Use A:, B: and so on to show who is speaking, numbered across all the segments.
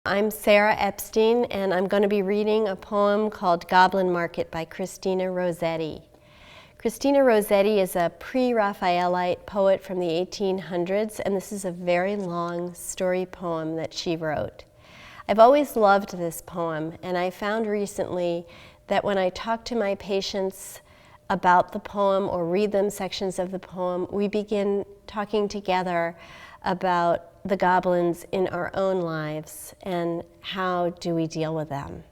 A: I'm Sara Epstein, and I'm going to be reading a poem called Goblin Market by Christina Rossetti. Christina Rossetti is a pre-Raphaelite poet from the 1800s, and this is a very long story poem that she wrote. I've always loved this poem, and I found recently that when I talk to my patients about the poem or read them sections of the poem, we begin talking together about the goblins in our own lives and how do we deal with them.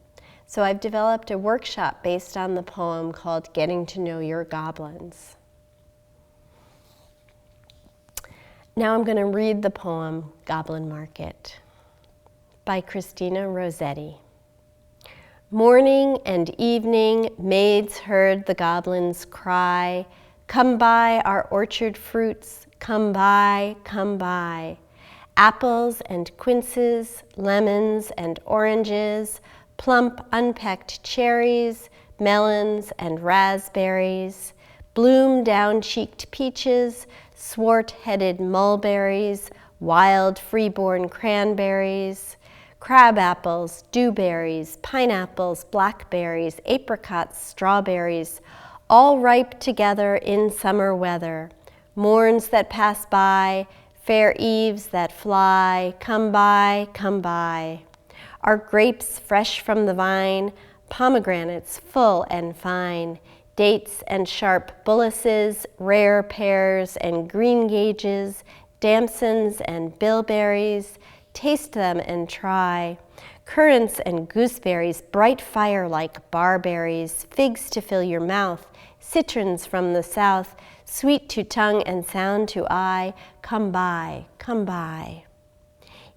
A: So I've developed a workshop based on the poem called Getting to Know Your Goblins. Now I'm going to read the poem Goblin Market by Christina Rossetti. Morning and evening, maids heard the goblins cry, "Come buy our orchard fruits, come buy, come buy." Apples and quinces, lemons and oranges, plump unpecked cherries, melons and raspberries, bloom down-cheeked peaches, swart-headed mulberries, wild freeborn cranberries, crab apples, dewberries, pineapples, blackberries, apricots, strawberries, all ripe together in summer weather, morns that pass by, fair eves that fly, come by, come by. Our grapes fresh from the vine, pomegranates full and fine, dates and sharp bullaces, rare pears and greengages, damsons and bilberries, taste them and try. Currants and gooseberries, bright fire like barberries, figs to fill your mouth, citrons from the south, sweet to tongue and sound to eye, come by, come by.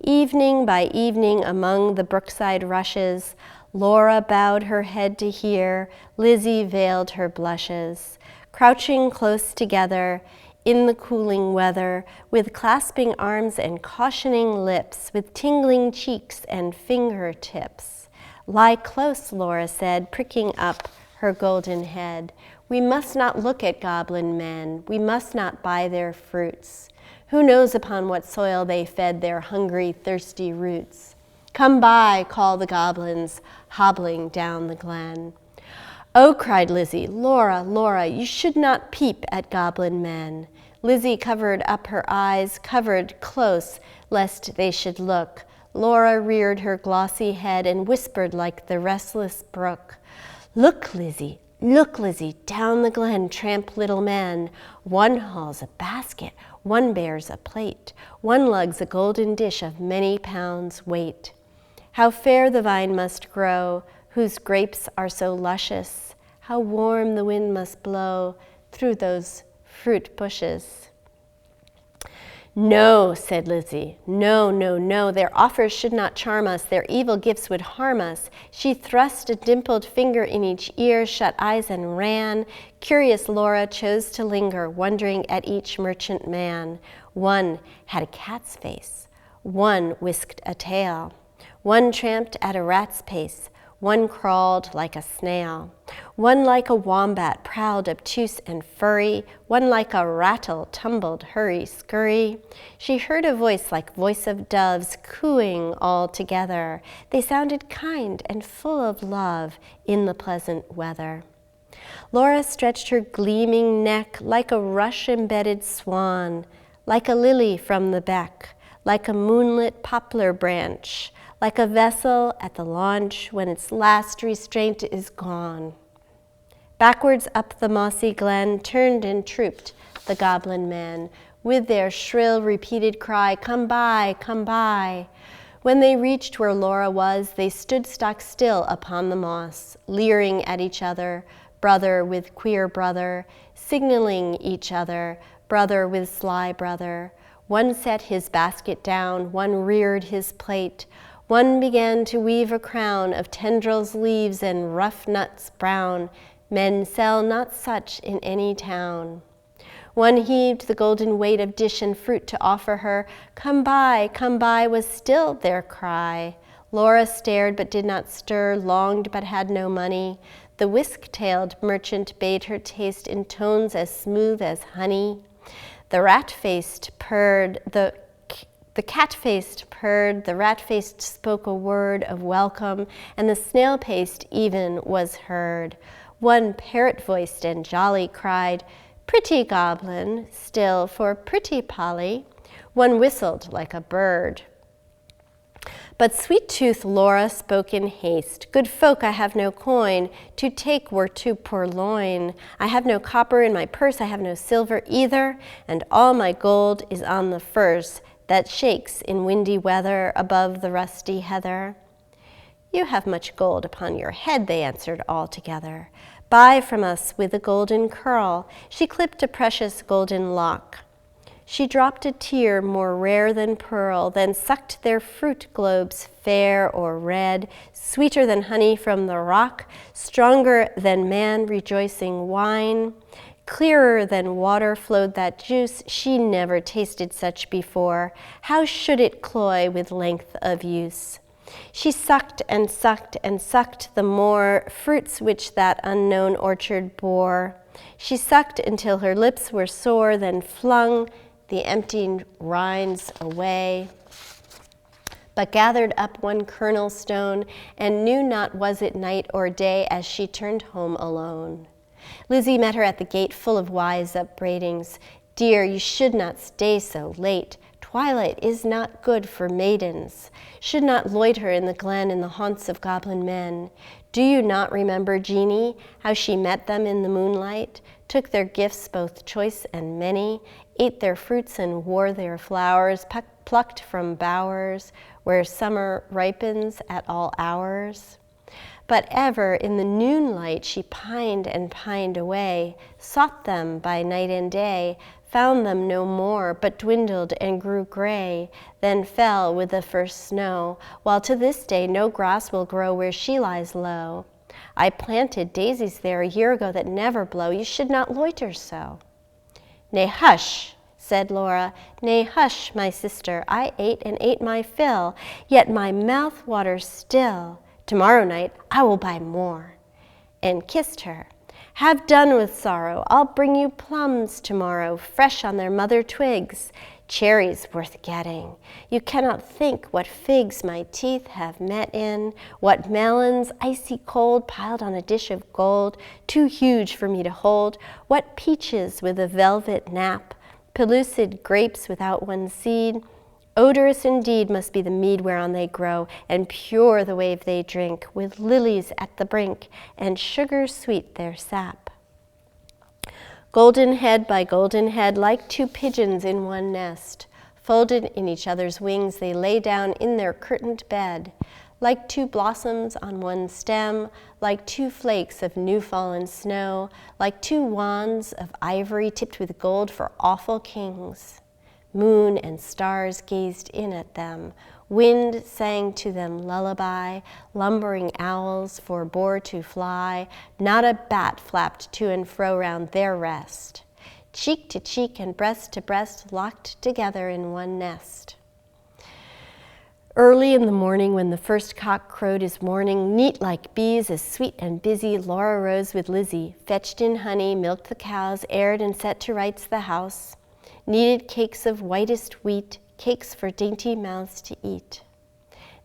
A: Evening by evening among the brookside rushes, Laura bowed her head to hear, Lizzie veiled her blushes. Crouching close together in the cooling weather, with clasping arms and cautioning lips, with tingling cheeks and fingertips. Lie close, Laura said, pricking up her golden head. We must not look at goblin men. We must not buy their fruits. Who knows upon what soil they fed their hungry, thirsty roots? Come by, call the goblins, hobbling down the glen. Oh, cried Lizzie, Laura, Laura, you should not peep at goblin men. Lizzie covered up her eyes, covered close, lest they should look. Laura reared her glossy head and whispered like the restless brook. Look, Lizzie, down the glen tramp little men. One hauls a basket, one bears a plate, one lugs a golden dish of many pounds weight. How fair the vine must grow, whose grapes are so luscious. How warm the wind must blow through those fruit bushes. No, said Lizzie, no, no, no, their offers should not charm us, their evil gifts would harm us. She thrust a dimpled finger in each ear, shut eyes and ran. Curious Laura chose to linger, wondering at each merchant man. One had a cat's face, one whisked a tail, one tramped at a rat's pace, one crawled like a snail, one like a wombat, proud, obtuse, and furry, one like a rattle, tumbled, hurry, scurry. She heard a voice like voice of doves, cooing all together. They sounded kind and full of love in the pleasant weather. Laura stretched her gleaming neck like a rush-embedded swan, like a lily from the beck, like a moonlit poplar branch, like a vessel at the launch when its last restraint is gone. Backwards up the mossy glen turned and trooped the goblin men, with their shrill repeated cry, come by, come by. When they reached where Laura was, they stood stock still upon the moss, leering at each other, brother with queer brother, signaling each other, brother with sly brother. One set his basket down, one reared his plate, one began to weave a crown of tendrils, leaves, and rough nuts brown. Men sell not such in any town. One heaved the golden weight of dish and fruit to offer her. Come by, was still their cry. Laura stared but did not stir, longed but had no money. The whisk-tailed merchant bade her taste in tones as smooth as honey. The rat-faced purred, the The cat-faced purred, the rat-faced spoke a word of welcome, and the snail-paced even was heard. One parrot-voiced and jolly cried, "Pretty Goblin," still for "Pretty Polly." One whistled like a bird. But sweet-toothed Laura spoke in haste, "Good folk, I have no coin, to take were to purloin. I have no copper in my purse, I have no silver either, and all my gold is on the furze that shakes in windy weather above the rusty heather." "You have much gold upon your head," they answered all together. "Buy from us with a golden curl." She clipped a precious golden lock. She dropped a tear more rare than pearl, then sucked their fruit globes fair or red, sweeter than honey from the rock, stronger than man rejoicing wine. Clearer than water flowed that juice, she never tasted such before. How should it cloy with length of use? She sucked and sucked and sucked the more fruits which that unknown orchard bore. She sucked until her lips were sore, then flung the empty rinds away, but gathered up one kernel stone, and knew not was it night or day as she turned home alone. Lizzie met her at the gate full of wise upbraidings. "Dear, you should not stay so late. Twilight is not good for maidens. Should not loiter in the glen in the haunts of goblin men. Do you not remember Jeannie, how she met them in the moonlight, took their gifts both choice and many, ate their fruits and wore their flowers, plucked from bowers where summer ripens at all hours? But ever in the noonlight she pined and pined away, sought them by night and day, found them no more, but dwindled and grew gray, then fell with the first snow, while to this day no grass will grow where she lies low. I planted daisies there a year ago that never blow. You should not loiter so." "Nay, hush," said Laura. "Nay, hush, my sister. I ate and ate my fill, yet my mouth waters still. Tomorrow night I will buy more," and kissed her. "Have done with sorrow. I'll bring you plums tomorrow, fresh on their mother twigs. Cherries worth getting. You cannot think what figs my teeth have met in, what melons, icy cold, piled on a dish of gold, too huge for me to hold, what peaches with a velvet nap, pellucid grapes without one seed. Odorous indeed must be the mead whereon they grow, and pure the wave they drink, with lilies at the brink, and sugar sweet their sap. Golden head by golden head, like two pigeons in one nest, folded in each other's wings, they lay down in their curtained bed, like two blossoms on one stem, like two flakes of new-fallen snow, like two wands of ivory tipped with gold for awful kings. Moon and stars gazed in at them. Wind sang to them lullaby. Lumbering owls forbore to fly. Not a bat flapped to and fro round their rest. Cheek to cheek and breast to breast, locked together in one nest. Early in the morning, when the first cock crowed his warning, neat like bees, as sweet and busy, Laura rose with Lizzie, fetched in honey, milked the cows, aired and set to rights the house, kneaded cakes of whitest wheat, cakes for dainty mouths to eat.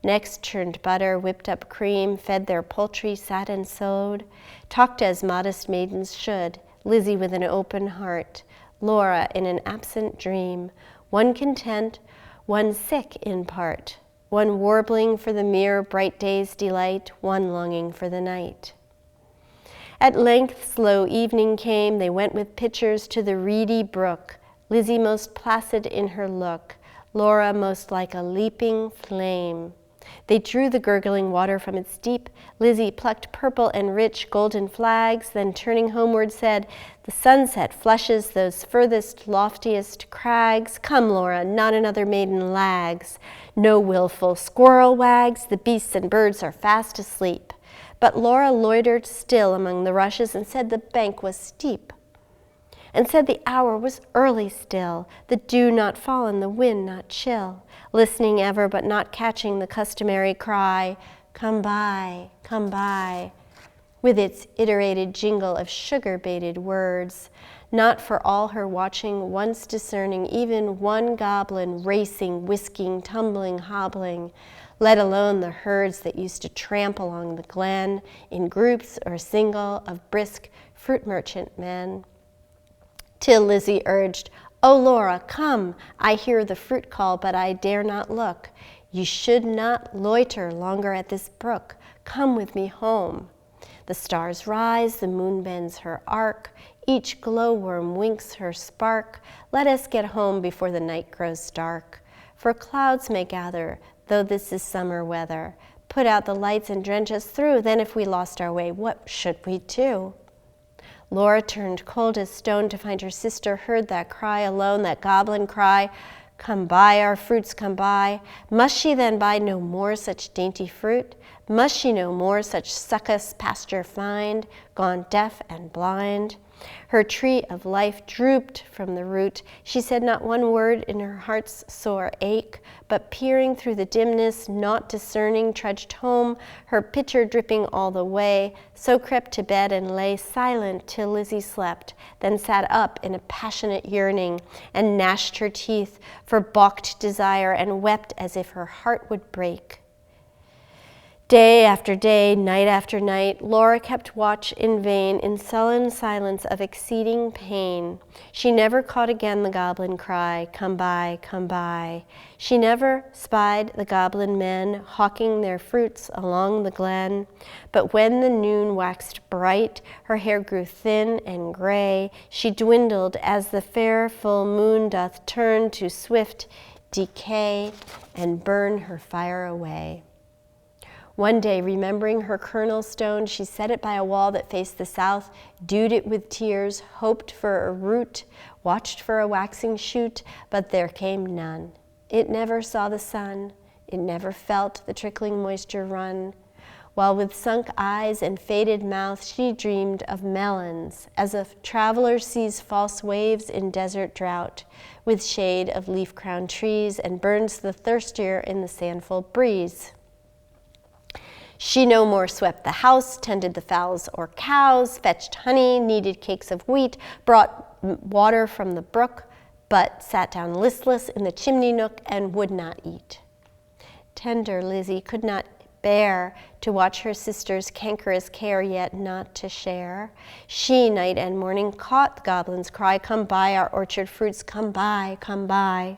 A: Next churned butter, whipped up cream, fed their poultry, sat and sewed, talked as modest maidens should, Lizzie with an open heart, Laura in an absent dream, one content, one sick in part, one warbling for the mere bright day's delight, one longing for the night. At length slow evening came, they went with pitchers to the reedy brook, Lizzie most placid in her look, Laura most like a leaping flame. They drew the gurgling water from its deep. Lizzie plucked purple and rich golden flags, then turning homeward said, "The sunset flushes those furthest, loftiest crags. Come, Laura, not another maiden lags. No willful squirrel wags, the beasts and birds are fast asleep." But Laura loitered still among the rushes and said the bank was steep, and said the hour was early still, the dew not fallen, the wind not chill, listening ever but not catching the customary cry, come by, with its iterated jingle of sugar-baited words. not for all her watching, once discerning even one goblin racing, whisking, tumbling, hobbling, let alone the herds that used to tramp along the glen in groups or single of brisk fruit merchant men. Till Lizzie urged, "Oh, Laura, come, I hear the fruit call, but I dare not look. You should not loiter longer at this brook. Come with me home." The stars rise, the moon bends her arc, each glowworm winks her spark. Let us get home before the night grows dark, for clouds may gather, though this is summer weather. Put out the lights and drench us through, then if we lost our way, what should we do? Laura turned cold as stone to find her sister heard that cry alone, that goblin cry, "Come buy our fruits, come buy." Must she then buy no more such dainty fruit? Must she no more such succous pasture find, gone deaf and blind? Her tree of life drooped from the root. She said not one word in her heart's sore ache, but peering through the dimness, not discerning, trudged home, her pitcher dripping all the way, so crept to bed and lay silent till Lizzie slept, then sat up in a passionate yearning and gnashed her teeth for balked desire and wept as if her heart would break. Day after day, night after night, Laura kept watch in vain, in sullen silence of exceeding pain. She never caught again the goblin cry, "Come buy, come buy." She never spied the goblin men hawking their fruits along the glen. But when the noon waxed bright, her hair grew thin and gray. She dwindled as the fair full moon doth turn to swift decay and burn her fire away. One day, remembering her kernel stone, she set it by a wall that faced the south, dewed it with tears, hoped for a root, watched for a waxing shoot, but there came none. It never saw the sun, it never felt the trickling moisture run, while with sunk eyes and faded mouth she dreamed of melons, as a traveler sees false waves in desert drought, with shade of leaf-crowned trees, and burns the thirstier in the sandful breeze. She no more swept the house, tended the fowls or cows, fetched honey, kneaded cakes of wheat, brought water from the brook, but sat down listless in the chimney nook and would not eat. Tender Lizzie could not bear to watch her sister's cankerous care, yet not to share. She, night and morning, caught the goblin's cry, "Come buy our orchard fruits, come buy, come buy."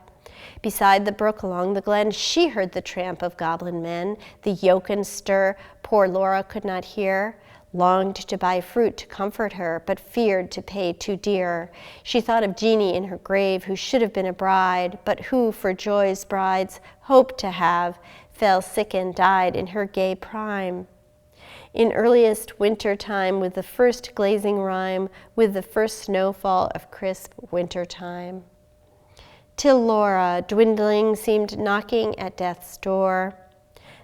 A: Beside the brook along the glen, she heard the tramp of goblin men, the yoke and stir poor Laura could not hear, longed to buy fruit to comfort her, but feared to pay too dear. She thought of Jeannie in her grave, who should have been a bride, but who, for joys brides hoped to have, fell sick and died in her gay prime. In earliest winter time, with the first glazing rime, with the first snowfall of crisp winter time. Till Laura, dwindling, seemed knocking at death's door.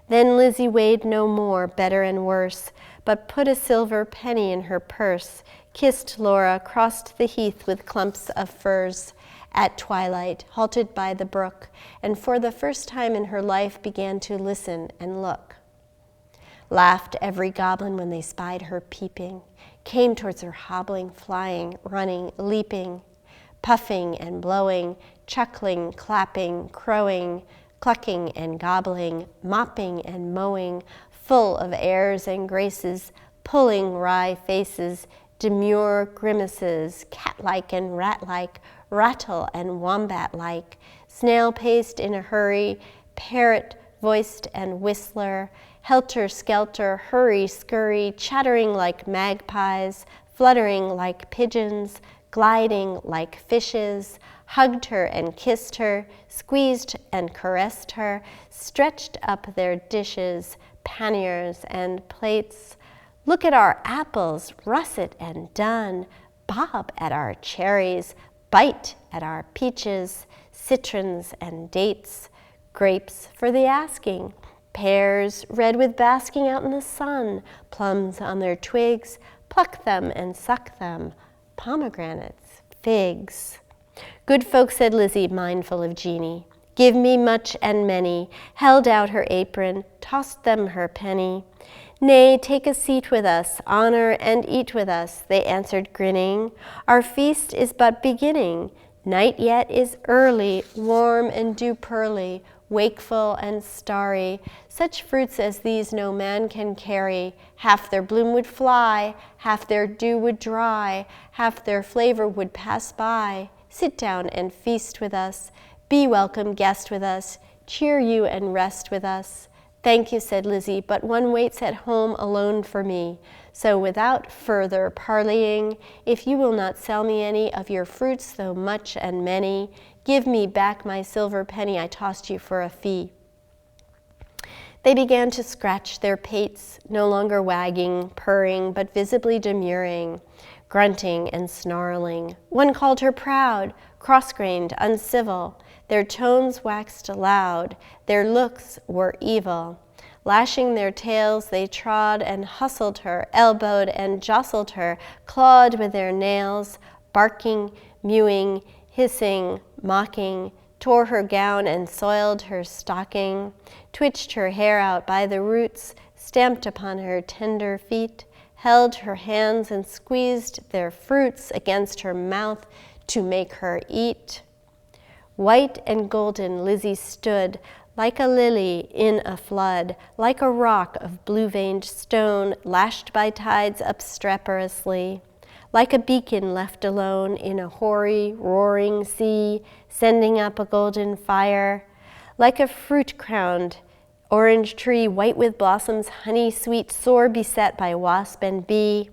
A: Then Lizzie weighed no more, better and worse, but put a silver penny in her purse, kissed Laura, crossed the heath with clumps of furze, at twilight, halted by the brook, and for the first time in her life began to listen and look. Laughed every goblin when they spied her peeping, came towards her hobbling, flying, running, leaping, puffing and blowing, chuckling, clapping, crowing, clucking and gobbling, mopping and mowing, full of airs and graces, pulling wry faces, demure grimaces, cat-like and rat-like, rattle and wombat-like, snail-paced in a hurry, parrot-voiced and whistler, helter-skelter, hurry-scurry, chattering like magpies, fluttering like pigeons, gliding like fishes, hugged her and kissed her, squeezed and caressed her, stretched up their dishes, panniers and plates. Look at our apples, russet and done, bob at our cherries, bite at our peaches, citrons and dates, grapes for the asking, pears red with basking out in the sun, plums on their twigs, pluck them and suck them, pomegranates, figs. Good folk, said Lizzie, mindful of Jeannie, give me much and many, held out her apron, tossed them her penny. Nay, take a seat with us, honor and eat with us, they answered grinning. Our feast is but beginning. Night yet is early, warm and dew-pearly, wakeful and starry. Such fruits as these no man can carry. Half their bloom would fly, half their dew would dry, half their flavor would pass by. Sit down and feast with us. Be welcome guest with us. Cheer you and rest with us. Thank you, said Lizzie, but one waits at home alone for me. So without further parleying, if you will not sell me any of your fruits, though much and many, give me back my silver penny I tossed you for a fee. They began to scratch their pates, no longer wagging, purring, but visibly demurring, grunting and snarling. One called her proud, cross-grained, uncivil. Their tones waxed loud, their looks were evil. Lashing their tails, they trod and hustled her, elbowed and jostled her, clawed with their nails, barking, mewing, hissing, mocking, tore her gown and soiled her stocking, twitched her hair out by the roots, stamped upon her tender feet, held her hands and squeezed their fruits against her mouth to make her eat. White and golden Lizzie stood, like a lily in a flood, like a rock of blue-veined stone lashed by tides obstreperously, like a beacon left alone in a hoary, roaring sea, sending up a golden fire, like a fruit-crowned orange tree, white with blossoms, honey-sweet, sore beset by wasp and bee,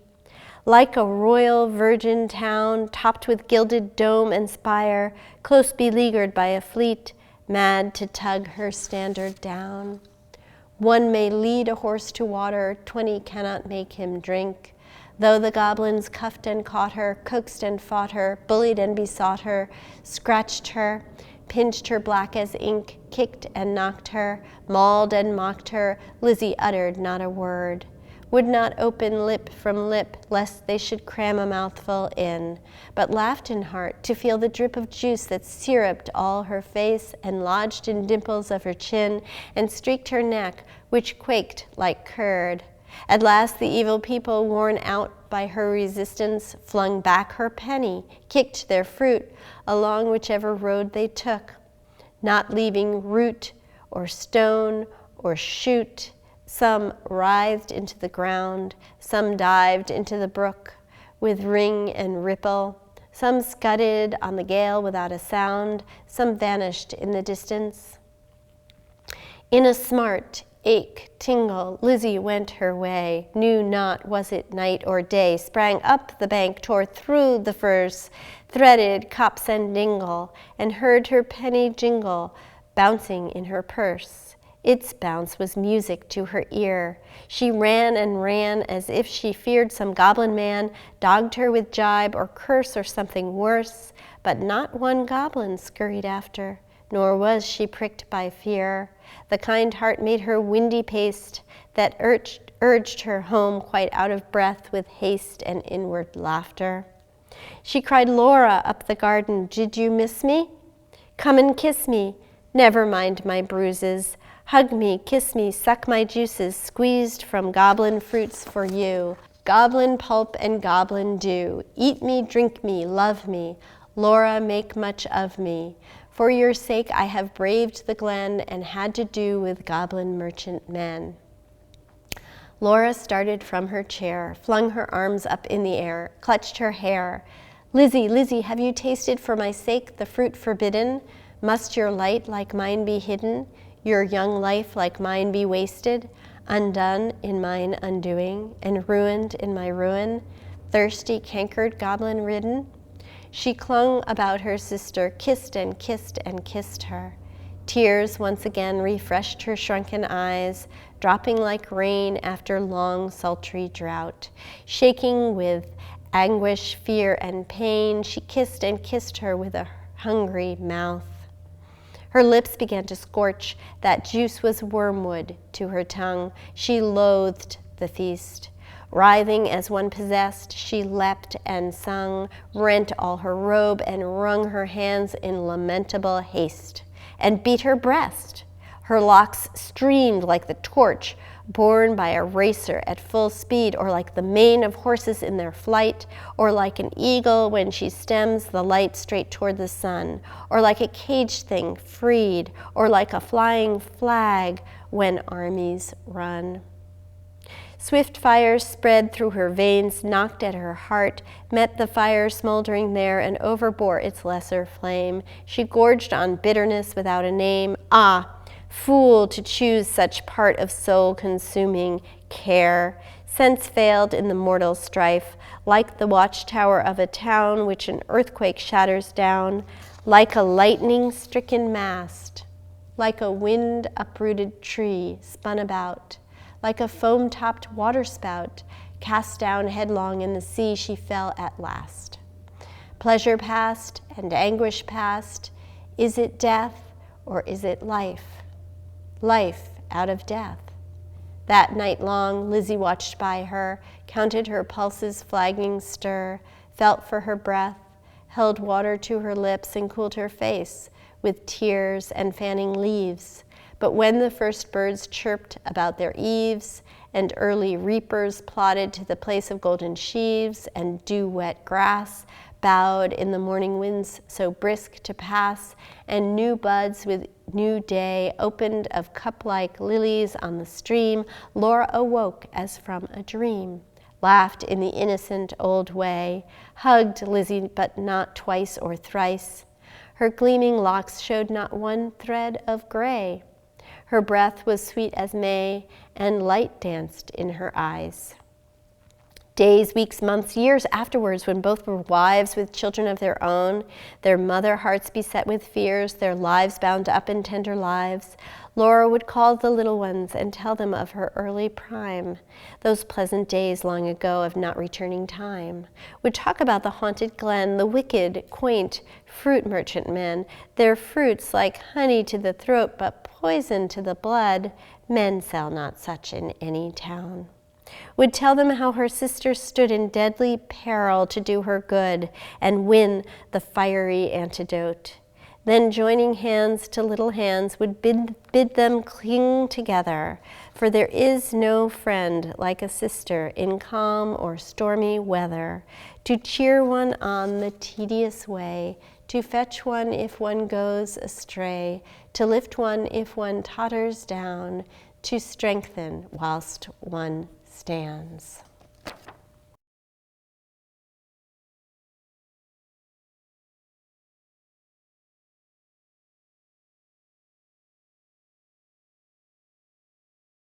A: like a royal virgin town, topped with gilded dome and spire, close beleaguered by a fleet, mad to tug her standard down. One may lead a horse to water, 20 cannot make him drink. Though the goblins cuffed and caught her, coaxed and fought her, bullied and besought her, scratched her, pinched her black as ink, kicked and knocked her, mauled and mocked her, Lizzie uttered not a word. Would not open lip from lip, lest they should cram a mouthful in, but laughed in heart to feel the drip of juice that syruped all her face and lodged in dimples of her chin and streaked her neck, which quaked like curd. At last the evil people, worn out by her resistance, flung back her penny, kicked their fruit along whichever road they took, not leaving root or stone or shoot. Some writhed into the ground, some dived into the brook with ring and ripple, some scudded on the gale without a sound, some vanished in the distance. In a smart ache, tingle, Lizzie went her way, knew not was it night or day, sprang up the bank, tore through the furze, threaded copse and dingle, and heard her penny jingle, bouncing in her purse. Its bounce was music to her ear. She ran and ran as if she feared some goblin man dogged her with jibe or curse or something worse, but not one goblin scurried after, nor was she pricked by fear. The kind heart made her windy paced, that urged her home quite out of breath with haste and inward laughter. She cried, Laura, up the garden, did you miss me? Come and kiss me, never mind my bruises. Hug me, kiss me, suck my juices, squeezed from goblin fruits for you. Goblin pulp and goblin dew. Eat me, drink me, love me. Laura, make much of me. For your sake I have braved the glen and had to do with goblin merchant men. Laura started from her chair, flung her arms up in the air, clutched her hair. Lizzie, Lizzie, have you tasted for my sake the fruit forbidden? Must your light like mine be hidden? Your young life like mine be wasted, undone in mine undoing, and ruined in my ruin, thirsty, cankered, goblin-ridden? She clung about her sister, kissed and kissed and kissed her. Tears once again refreshed her shrunken eyes, dropping like rain after long, sultry drought. Shaking with anguish, fear, and pain, she kissed and kissed her with a hungry mouth. Her lips began to scorch. That juice was wormwood to her tongue. She loathed the feast. Writhing as one possessed, she leapt and sung, rent all her robe and wrung her hands in lamentable haste, and beat her breast. Her locks streamed like the torch borne by a racer at full speed, or like the mane of horses in their flight, or like an eagle when she stems the light straight toward the sun, or like a caged thing freed, or like a flying flag when armies run. Swift fires spread through her veins, knocked at her heart, met the fire smoldering there, and overbore its lesser flame. She gorged on bitterness without a name. Ah, fool to choose such part of soul-consuming care. Sense failed in the mortal strife, like the watchtower of a town which an earthquake shatters down, like a lightning-stricken mast, like a wind-uprooted tree spun about, like a foam-topped waterspout cast down headlong in the sea, she fell at last. Pleasure past and anguish past, is it death or is it life? Life out of death. That night long, Lizzie watched by her, counted her pulses' flagging stir, felt for her breath, held water to her lips and cooled her face with tears and fanning leaves. But when the first birds chirped about their eaves, and early reapers plodded to the place of golden sheaves, and dew-wet grass bowed in the morning winds so brisk to pass, and new buds with new day opened of cup-like lilies on the stream, Laura awoke as from a dream, laughed in the innocent old way, hugged Lizzie but not twice or thrice. Her gleaming locks showed not one thread of gray. Her breath was sweet as May, and light danced in her eyes. Days, weeks, months, years afterwards, when both were wives with children of their own, their mother hearts beset with fears, their lives bound up in tender lives, Laura would call the little ones and tell them of her early prime, those pleasant days long ago of not returning time, would talk about the haunted glen, the wicked, quaint fruit merchant men, their fruits like honey to the throat but poison to the blood. Men sell not such in any town. Would tell them how her sister stood in deadly peril to do her good and win the fiery antidote. Then joining hands to little hands would bid them cling together, for there is no friend like a sister in calm or stormy weather, to cheer one on the tedious way, to fetch one if one goes astray, to lift one if one totters down, to strengthen whilst one stands.